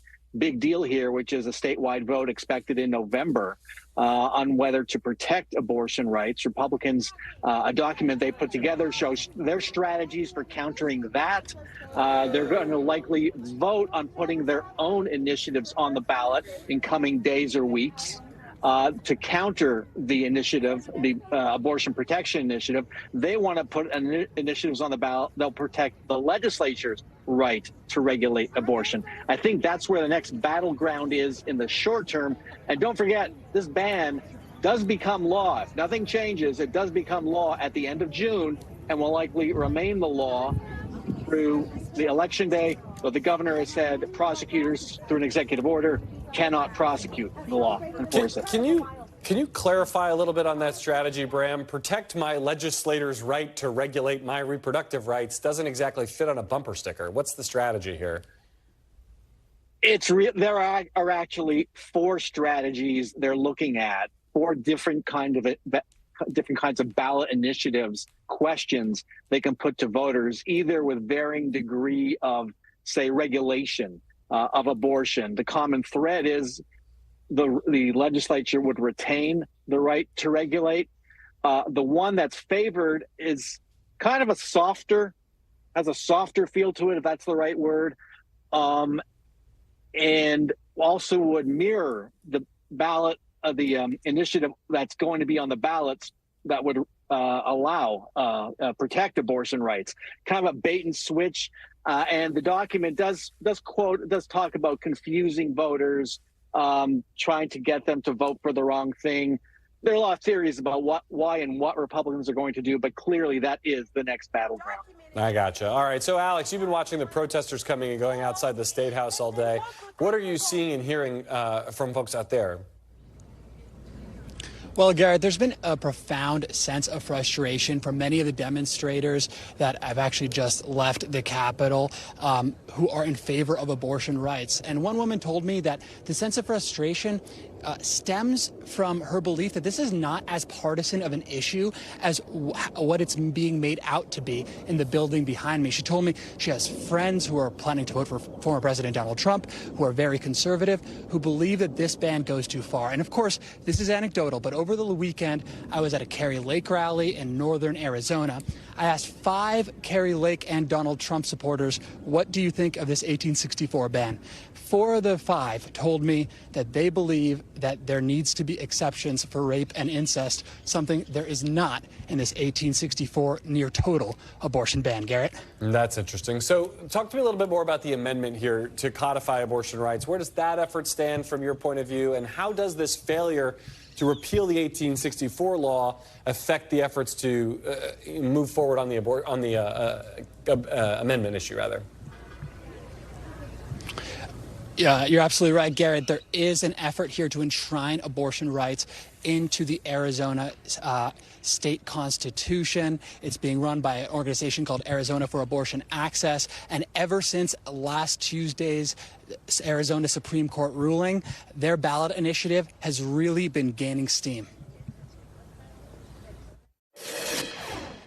P: deal here, which is a statewide vote expected in November on whether to protect abortion rights. Republicans, a document they put together shows their strategies for countering that. They're going to likely vote on putting their own initiatives on the ballot in coming days or weeks. To counter the initiative, the abortion protection initiative. They want to put initiatives on the ballot. They'll protect the legislature's right to regulate abortion. I think that's where the next battleground is in the short term. And don't forget, this ban does become law. If nothing changes, it does become law at the end of June and will likely remain the law through the election day. But the governor has said prosecutors, through an executive order, cannot prosecute the law, enforce it.
A: Can you clarify a little bit on that strategy, Bram? Protect my legislators' right to regulate my reproductive rights doesn't exactly fit on a bumper sticker. What's the strategy here?
P: There are actually 4 strategies they're looking at, 4 different kinds of ballot initiatives, questions they can put to voters, either with varying degree of, say, regulation of abortion. The common thread is the legislature would retain the right to regulate. The one that's favored is kind of has a softer feel to it, if that's the right word, and also would mirror the ballot of the initiative that's going to be on the ballots that would protect abortion rights. Kind of a bait and switch. And the document does talk about confusing voters, trying to get them to vote for the wrong thing. There are a lot of theories about why and what Republicans are going to do, but clearly that is the next battleground.
A: I gotcha. All right. So, Alex, you've been watching the protesters coming and going outside the State House all day. What are you seeing and hearing from folks out there?
Q: Well, Garrett, there's been a profound sense of frustration from many of the demonstrators that have actually just left the Capitol who are in favor of abortion rights. And one woman told me that the sense of frustration stems from her belief that this is not as partisan of an issue as what it's being made out to be in the building behind me. She told me she has friends who are planning to vote for former President Donald Trump, who are very conservative, who believe that this ban goes too far. And of course, this is anecdotal, but over the weekend, I was at a Kari Lake rally in northern Arizona. I asked 5 Kari Lake and Donald Trump supporters, what do you think of this 1864 ban? 4 of the 5 told me that they believe that there needs to be exceptions for rape and incest, something there is not in this 1864 near total abortion ban. Garrett?
A: That's interesting. So talk to me a little bit more about the amendment here to codify abortion rights. Where does that effort stand from your point of view, and how does this failure to repeal the 1864 law affect the efforts to move forward on the amendment issue, rather?
Q: Yeah, you're absolutely right, Garrett. There is an effort here to enshrine abortion rights into the Arizona state constitution. It's being run by an organization called Arizona for Abortion Access. And ever since last Tuesday's Arizona Supreme Court ruling, their ballot initiative has really been gaining steam.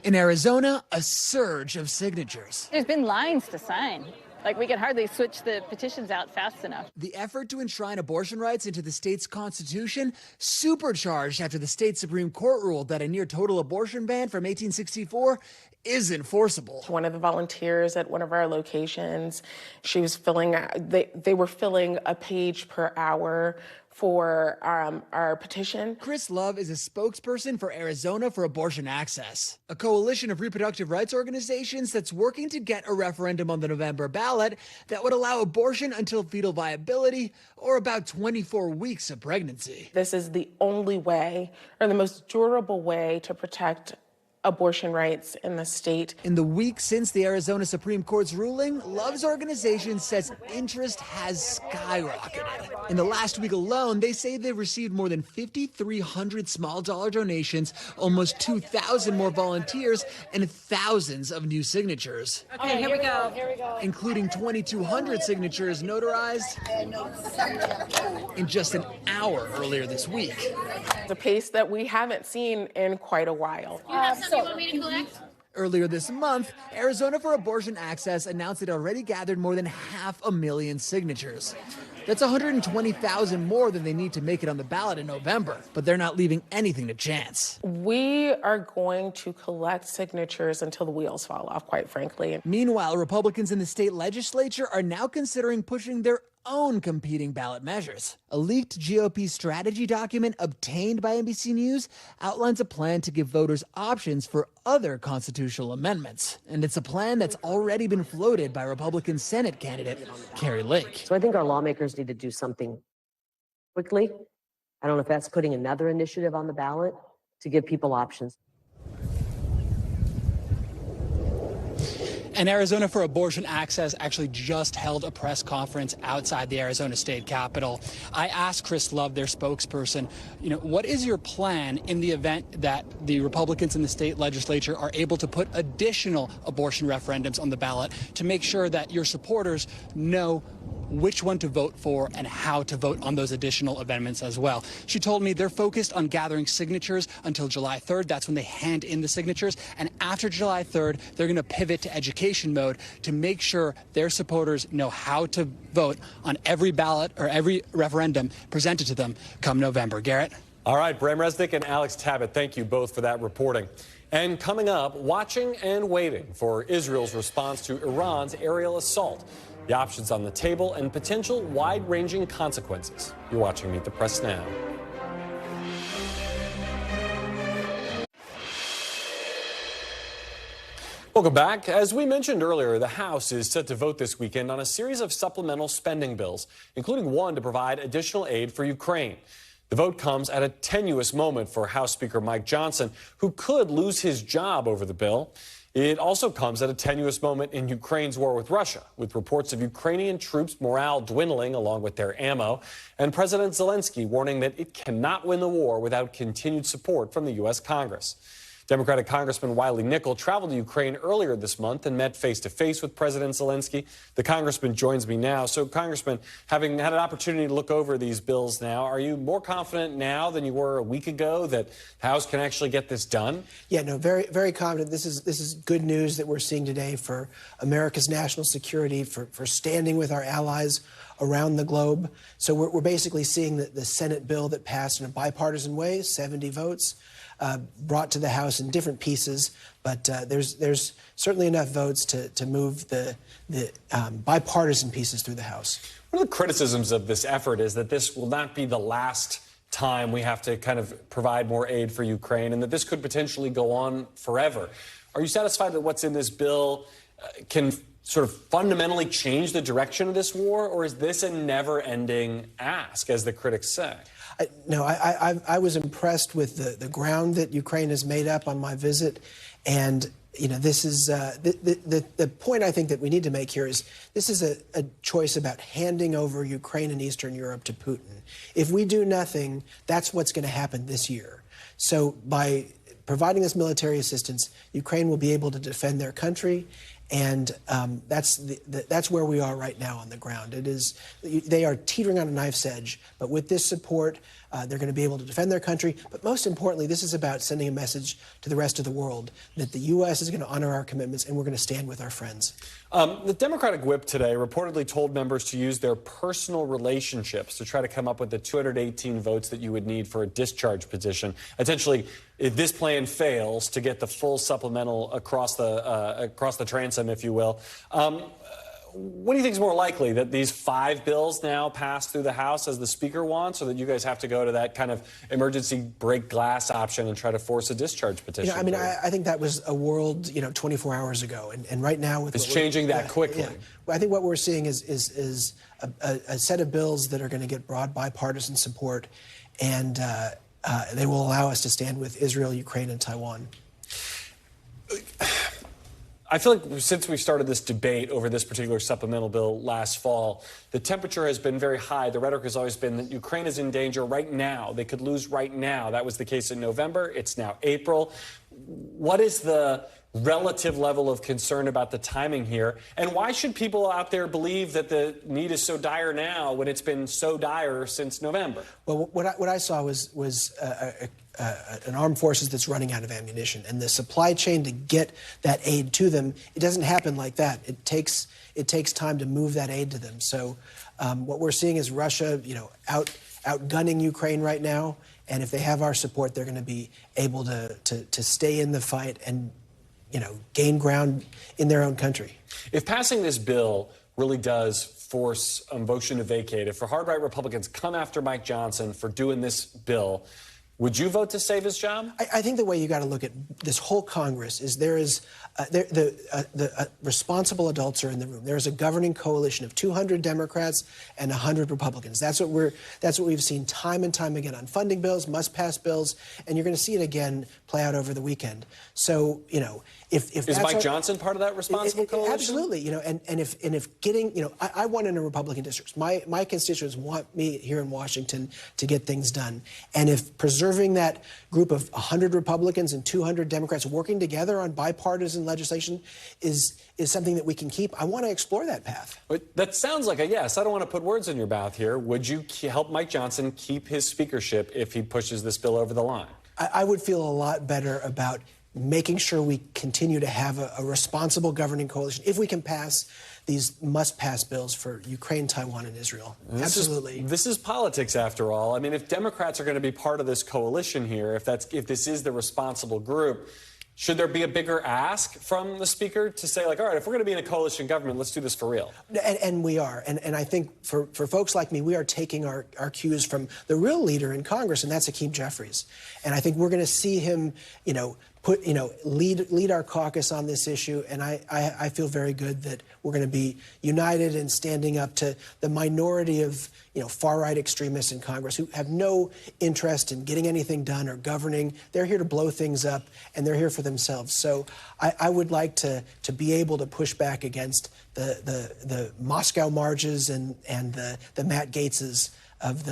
Q: In Arizona, a surge of signatures.
R: There's been lines to sign. Like, we could hardly switch the petitions out fast enough.
Q: The effort to enshrine abortion rights into the state's constitution supercharged after the state Supreme Court ruled that a near total abortion ban from 1864 is enforceable.
S: One of the volunteers at one of our locations, she was filling, they were filling a page per hour for our petition.
Q: Chris Love is a spokesperson for Arizona for Abortion Access, a coalition of reproductive rights organizations that's working to get a referendum on the November ballot that would allow abortion until fetal viability or about 24 weeks of pregnancy.
S: This is the only way, or the most durable way, to protect abortion rights in the state.
Q: In the week since the Arizona Supreme Court's ruling, Love's organization says interest has skyrocketed. In the last week alone, they say they've received more than 5,300 small dollar donations, almost 2,000 more volunteers, and thousands of new signatures.
R: Okay, here we go.
Q: Including 2,200 signatures notarized in just an hour earlier this week.
S: The pace that we haven't seen in quite a while.
R: You want me to collect?
Q: Earlier this month, Arizona for Abortion Access announced it already gathered more than 500,000 signatures. That's 120,000 more than they need to make it on the ballot in November, but they're not leaving anything to chance.
S: We are going to collect signatures until the wheels fall off, quite frankly.
Q: Meanwhile, Republicans in the state legislature are now considering pushing their own competing ballot measures. A leaked GOP strategy document obtained by NBC News outlines a plan to give voters options for other constitutional amendments. And it's a plan that's already been floated by Republican Senate candidate Kari Lake.
T: So I think our lawmakers need to do something quickly I don't know if that's putting another initiative on the ballot to give people options.
Q: And Arizona for Abortion Access actually just held a press conference outside the Arizona State Capitol. I asked Chris Love, their spokesperson, what is your plan in the event that the Republicans in the state legislature are able to put additional abortion referendums on the ballot to make sure that your supporters know which one to vote for and how to vote on those additional amendments as well. She told me they're focused on gathering signatures until July 3rd. That's when they hand in the signatures. And after July 3rd, they're going to pivot to education mode to make sure their supporters know how to vote on every ballot or every referendum presented to them come November. Garrett?
A: All right, Bram Resnick and Alex Tabbitt, thank you both for that reporting. And coming up, watching and waiting for Israel's response to Iran's aerial assault. The options on the table and potential wide-ranging consequences. You're watching Meet the Press now. Welcome back. As we mentioned earlier, the House is set to vote this weekend on a series of supplemental spending bills, including one to provide additional aid for Ukraine. The vote comes at a tenuous moment for House Speaker Mike Johnson, who could lose his job over the bill. It also comes at a tenuous moment in Ukraine's war with Russia, with reports of Ukrainian troops' morale dwindling along with their ammo, and President Zelensky warning that it cannot win the war without continued support from the U.S. Congress. Democratic Congressman Wiley Nickel traveled to Ukraine earlier this month and met face-to-face with President Zelensky. The congressman joins me now. So, Congressman, having had an opportunity to look over these bills now, are you more confident now than you were a week ago that the House can actually get this done?
U: Yeah, no, very, very confident. This is good news that we're seeing today for America's national security, for standing with our allies around the globe. So we're basically seeing the Senate bill that passed in a bipartisan way, 70 votes. Brought to the House in different pieces, but there's certainly enough votes to move the bipartisan pieces through the House.
A: One of the criticisms of this effort is that this will not be the last time we have to kind of provide more aid for Ukraine and that this could potentially go on forever. Are you satisfied that what's in this bill can sort of fundamentally change the direction of this war, or is this a never-ending ask, as the critics say?
U: I was impressed with the ground that Ukraine has made up on my visit, and this is the point I think that we need to make here is this is a choice about handing over Ukraine and Eastern Europe to Putin. If we do nothing, that's what's going to happen this year. So by providing this military assistance, Ukraine will be able to defend their country. And that's where we are right now on the ground. They are teetering on a knife's edge, but with this support, they're going to be able to defend their country. But most importantly, this is about sending a message to the rest of the world that the U.S. is going to honor our commitments and we're going to stand with our friends.
A: The Democratic whip today reportedly told members to use their personal relationships to try to come up with the 218 votes that you would need for a discharge petition. Essentially, if this plan fails, to get the full supplemental across the transom, if you will. What do you think is more likely, that these 5 bills now pass through the House as the Speaker wants, or that you guys have to go to that kind of emergency break glass option and try to force a discharge petition?
U: I think that was a world, 24 hours ago, and right now with
A: it's changing that quickly.
U: Yeah. I think what we're seeing is a set of bills that are going to get broad bipartisan support, and they will allow us to stand with Israel, Ukraine, and Taiwan.
A: I feel like since we started this debate over this particular supplemental bill last fall, the temperature has been very high. The rhetoric has always been that Ukraine is in danger right now. They could lose right now. That was the case in November. It's now April. What is the relative level of concern about the timing here? And why should people out there believe that the need is so dire now when it's been so dire since November?
U: Well, what I saw was an armed forces that's running out of ammunition, and the supply chain to get that aid to them, it doesn't happen like that. It takes time to move that aid to them. So what we're seeing is Russia, outgunning Ukraine right now, and if they have our support, they're going to be able to stay in the fight and gain ground in their own country.
A: If passing this bill really does force a motion to vacate, if the hard right Republicans come after Mike Johnson for doing this bill, Would you vote to save his job?
U: I think the way you got to look at this whole Congress is there is the responsible adults are in the room. There is a governing coalition of 200 Democrats and 100 Republicans. That's what we've seen time and time again on funding bills, must-pass bills, and you're going to see it again play out over the weekend. So, you know, if
A: is Mike Johnson part of that responsible coalition?
U: Absolutely, you know, and if getting, you know, I won in a Republican district. My constituents want me here in Washington to get things done, and if preserving that group of 100 Republicans and 200 Democrats working together on bipartisan legislation is something that we can keep, I want to explore that path.
A: But that sounds like a yes. I don't want to put words in your mouth here. Would you help Mike Johnson keep his speakership if he pushes this bill over the line?
U: I would feel a lot better about making sure we continue to have a responsible governing coalition if we can pass these must-pass bills for Ukraine, Taiwan, and Israel. Absolutely.
A: This is politics, after all. I mean, if Democrats are going to be part of this coalition here, if this is the responsible group, should there be a bigger ask from the Speaker to say, like, all right, if we're going to be in a coalition government, let's do this for real?
U: And we are. And I think for folks like me, we are taking our cues from the real leader in Congress, and that's Hakeem Jeffries. And I think we're going to see him, lead our caucus on this issue. And I feel very good that we're going to be united and standing up to the minority of, far-right extremists in Congress who have no interest in getting anything done or governing. They're here to blow things up, and they're here for themselves. So I would like to be able to push back against the Moscow marches and the Matt Gaetzes of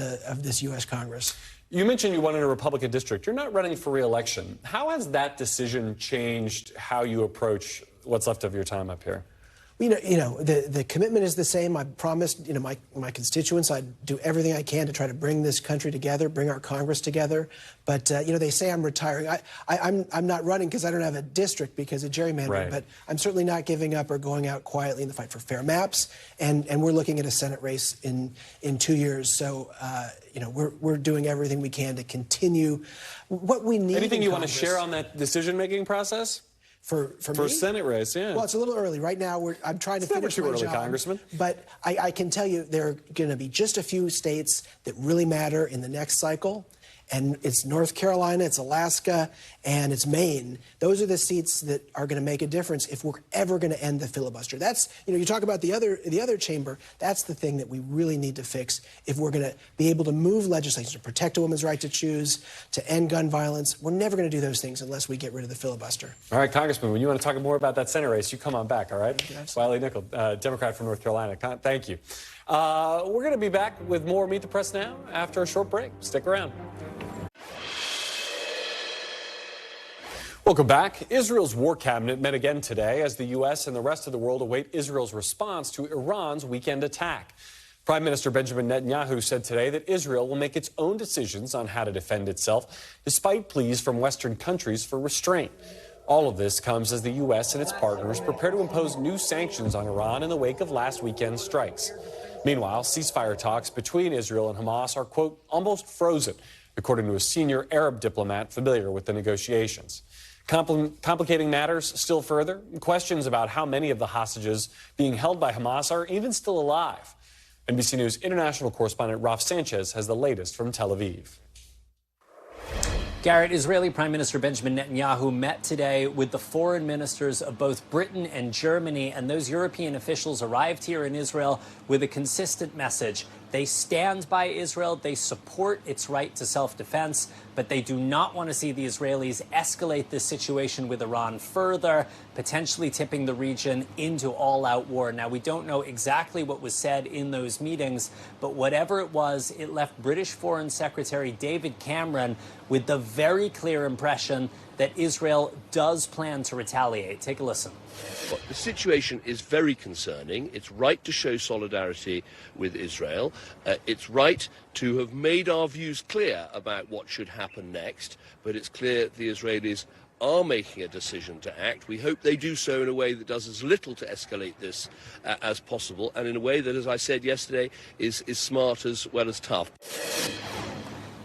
U: this U.S. Congress.
A: You mentioned you won in a Republican district. You're not running for re-election. How has that decision changed how you approach what's left of your time up here?
U: The commitment is the same. I promised, my constituents I'd do everything I can to try to bring this country together, bring our Congress together. But, they say I'm retiring. I'm not running because I don't have a district because of gerrymandering. Right. But I'm certainly not giving up or going out quietly in the fight for fair maps. And we're looking at a Senate race in 2 years. So, we're doing everything we can to continue what we need.
A: Anything you want to share on that decision-making process?
U: For
A: a Senate race, yeah.
U: Well, it's a little early. Right now, I'm trying to finish my job.
A: Congressman.
U: But I can tell you there are going to be just a few states that really matter in the next cycle. And it's North Carolina, it's Alaska, and it's Maine. Those are the seats that are going to make a difference if we're ever going to end the filibuster. That's, you talk about the other chamber, that's the thing that we really need to fix if we're going to be able to move legislation to protect a woman's right to choose, to end gun violence. We're never going to do those things unless we get rid of the filibuster.
A: All right, Congressman, when you want to talk more about that Senate race, you come on back, all right? Wiley Nickel, Democrat from North Carolina. Thank you. We're going to be back with more Meet the Press Now after a short break. Stick around. Welcome back. Israel's war cabinet met again today as the U.S. and the rest of the world await Israel's response to Iran's weekend attack. Prime Minister Benjamin Netanyahu said today that Israel will make its own decisions on how to defend itself, despite pleas from Western countries for restraint. All of this comes as the U.S. and its partners prepare to impose new sanctions on Iran in the wake of last weekend's strikes. Meanwhile, ceasefire talks between Israel and Hamas are, quote, almost frozen, according to a senior Arab diplomat familiar with the negotiations. Complicating matters still further, questions about how many of the hostages being held by Hamas are even still alive. NBC News international correspondent Raf Sanchez has the latest from Tel Aviv.
B: Garrett, Israeli Prime Minister Benjamin Netanyahu met today with the foreign ministers of both Britain and Germany, and those European officials arrived here in Israel with a consistent message. They stand by Israel, they support its right to self-defense, but they do not want to see the Israelis escalate this situation with Iran further, potentially tipping the region into all-out war. Now, we don't know exactly what was said in those meetings, but whatever it was, it left British Foreign Secretary David Cameron with the very clear impression that Israel does plan to retaliate. Take a listen.
V: The situation is very concerning. It's right to show solidarity with Israel. It's right to have made our views clear about what should happen next, but it's clear the Israelis are making a decision to act. We hope they do so in a way that does as little to escalate this as possible, and in a way that, as I said yesterday, is smart as well as tough.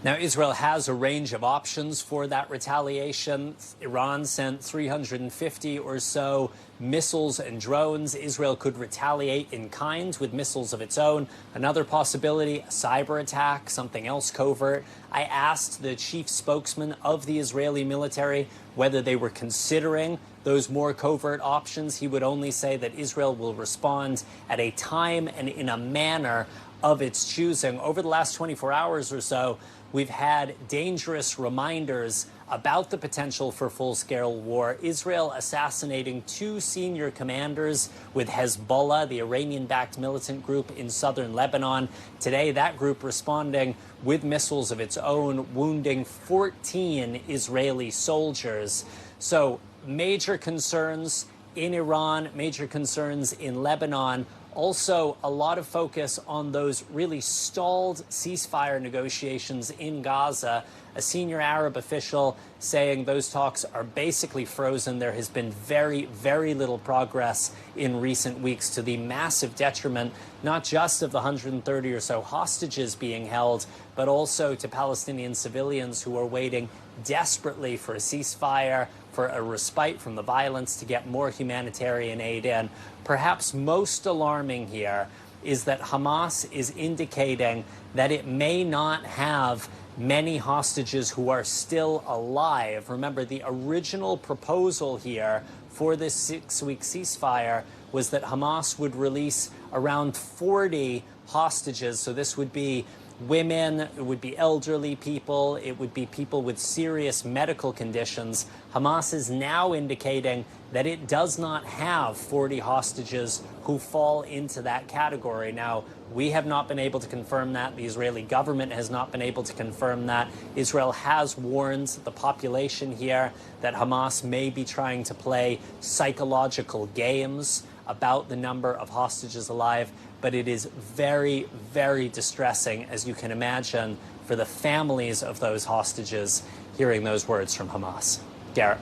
B: Now, Israel has a range of options for that retaliation. Iran sent 350 or so missiles and drones. Israel could retaliate in kind with missiles of its own. Another possibility, a cyber attack, something else covert. I asked the chief spokesman of the Israeli military whether they were considering those more covert options. He would only say that Israel will respond at a time and in a manner of its choosing. Over the last 24 hours or so, we've had dangerous reminders about the potential for full-scale war. Israel assassinating 2 senior commanders with Hezbollah, the Iranian-backed militant group in southern Lebanon. Today, that group responding with missiles of its own, wounding 14 Israeli soldiers. So major concerns in Iran, major concerns in Lebanon. Also, a lot of focus on those really stalled ceasefire negotiations in Gaza. A senior Arab official saying those talks are basically frozen. There has been very, very little progress in recent weeks, to the massive detriment not just of the 130 or so hostages being held, but also to Palestinian civilians who are waiting desperately for a ceasefire, for a respite from the violence, to get more humanitarian aid in. Perhaps most alarming here is that Hamas is indicating that it may not have many hostages who are still alive. Remember, the original proposal here for this 6-week ceasefire was that Hamas would release around 40 hostages. So this would be women, it would be elderly people, it would be people with serious medical conditions. Hamas is now indicating that it does not have 40 hostages who fall into that category. Now, we have not been able to confirm that. The Israeli government has not been able to confirm that. Israel has warned the population here that Hamas may be trying to play psychological games about the number of hostages alive. But it is very, very distressing, as you can imagine, for the families of those hostages hearing those words from Hamas. Garrett.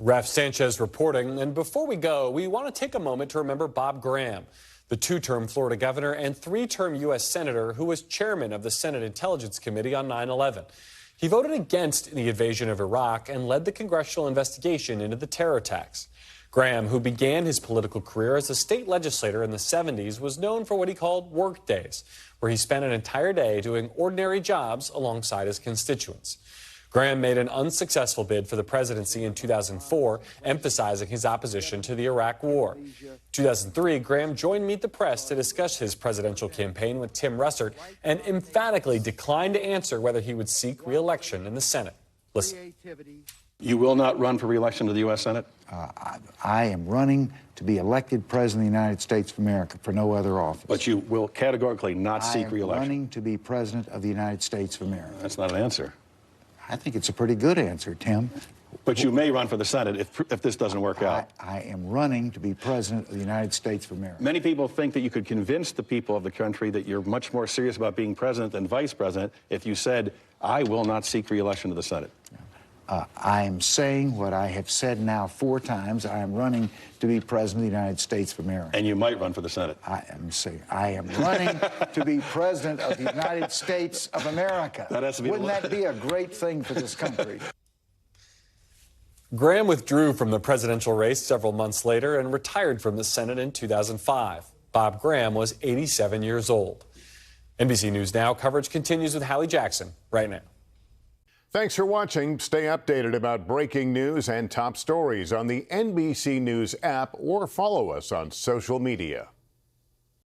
A: Ref Sanchez reporting. And before we go, we want to take a moment to remember Bob Graham, the 2-term Florida governor and 3-term U.S. senator who was chairman of the Senate Intelligence Committee on 9/11. He voted against the invasion of Iraq and led the congressional investigation into the terror attacks. Graham, who began his political career as a state legislator in the 70s, was known for what he called work days, where he spent an entire day doing ordinary jobs alongside his constituents. Graham made an unsuccessful bid for the presidency in 2004, emphasizing his opposition to the Iraq War. In 2003, Graham joined Meet the Press to discuss his presidential campaign with Tim Russert and emphatically declined to answer whether he would seek re-election in the Senate. Listen.
C: You will not run for re-election to the U.S. Senate?
D: I am running to be elected President of the United States of America for no other office.
C: But you will categorically not seek re-election?
D: I am running to be President of the United States of America.
C: That's not an answer.
D: I think it's a pretty good answer, Tim.
C: But you may run for the Senate if this doesn't work out.
D: I am running to be President of the United States of America.
C: Many people think that you could convince the people of the country that you're much more serious about being president than vice president if you said, I will not seek re-election to the Senate.
D: I am saying what I have said now 4 times. I am running to be President of the United States of America.
C: And you might run for the Senate.
D: I am saying I am running to be President of the United States of America.
C: That has to be
D: Wouldn't that be a great thing for this country?
A: Graham withdrew from the presidential race several months later and retired from the Senate in 2005. Bob Graham was 87 years old. NBC News Now coverage continues with Hallie Jackson right now.
W: Thanks for watching. Stay updated about breaking news and top stories on the NBC News app or follow us on social media.